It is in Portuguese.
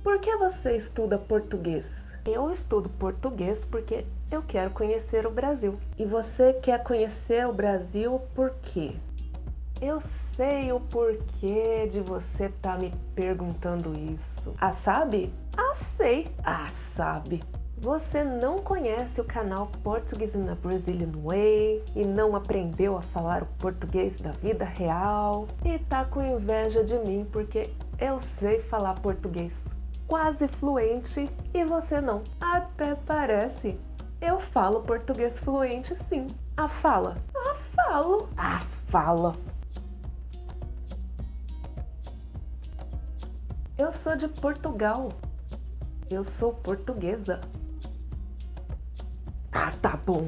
Por que você estuda português? Eu estudo português porque eu quero conhecer o Brasil. E você quer conhecer o Brasil por quê? Eu sei o porquê de você estar me perguntando isso. Ah, sabe? Ah, sei. Ah, sabe. Você não conhece o canal Portuguese in a Brazilian Way e não aprendeu a falar o português da vida real e tá com inveja de mim porque eu sei falar português quase fluente e você não. Até parece. Eu falo português fluente sim. Ah, fala. Ah, falo. Ah, fala. Eu sou de Portugal. Eu sou portuguesa. Ah, tá bom.